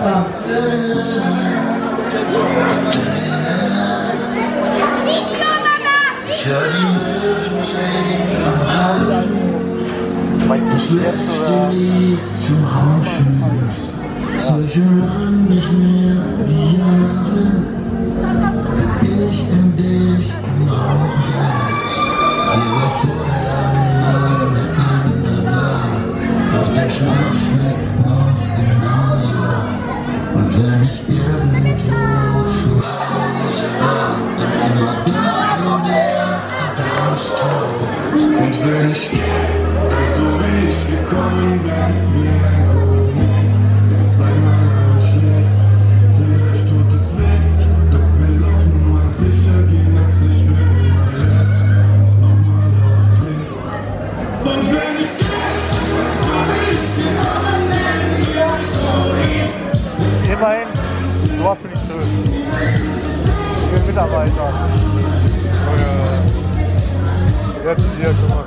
Papa. Ich hör die Möwen singen am Hafen, das letzte Lied zum Rauschen. Solche lang nicht mehr die Jahre, ich und dich im Haus. Wir war vorher mal miteinander da, doch der Schlaf schmeckt noch genauso. Und wenn ich irgendwo zu Hause war, dann immer dort, wo der Applaus taucht. Und wenn ich gehe, dann so wie ich gekommen bin, wie ein Komet, der zweimal einschlägt. Vielleicht tut es weh, doch wir laufen mal sicher gehen, dass ich will mein Leben, lass uns nochmal aufdrehen. Und wenn ich gehe, dann so wie ich gekommen bin, wie ein Komet. Immerhin, sowas finde ich schön. Ich bin Mitarbeiter. Jetzt hier, guck mal.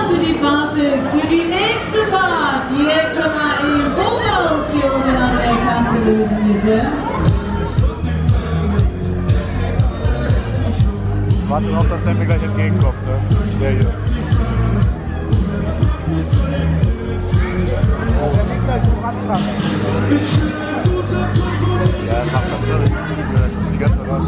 Und die Fahrt für die nächste Fahrt. Jetzt schon mal im Voraus hier oben an der Kasse lösen, bitte. Warte noch, dass er mir gleich entgegenkommt, ne? Der hier. Der liegt gleich im Radkasten. Ja, er macht das wirklich. Die ganze Rad.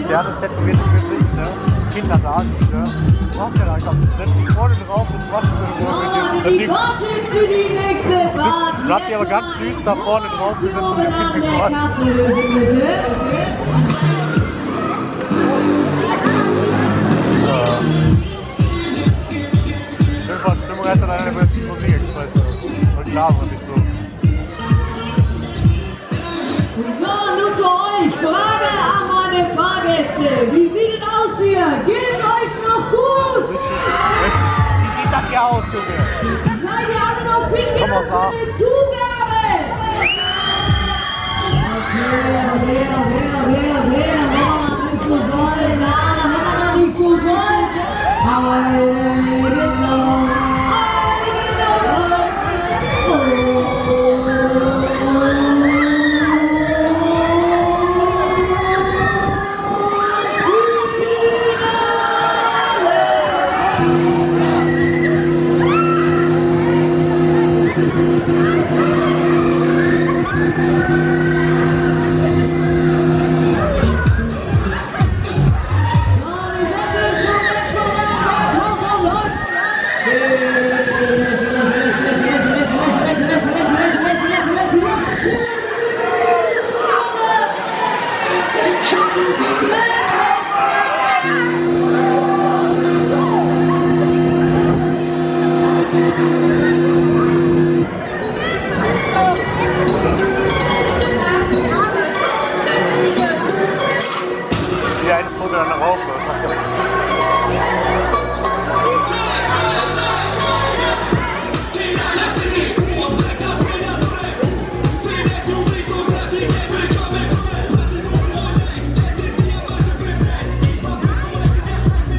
Sterne tätowiert im Gesicht, ne? Kinder da, ne? Du brauchst ja einfach, setzt dich vorne drauf und machst irgendwo mit dem Ding. Hat sie aber ganz süß da vorne drauf gesetzt und dem Kind gequatscht. Schön Stimmung erst an einer der besten Musikexpresse. Und klar, war nicht so. So, nun zu euch. Frage an meine Fahrgäste. Wie sieht es aus hier? Geht's euch noch gut? Richtig. Wie sieht das hier aus, Junge? Seid ihr alle noch fit für eine Zugabe? Okay. Nicht so soll. Na, nicht so soll. Aber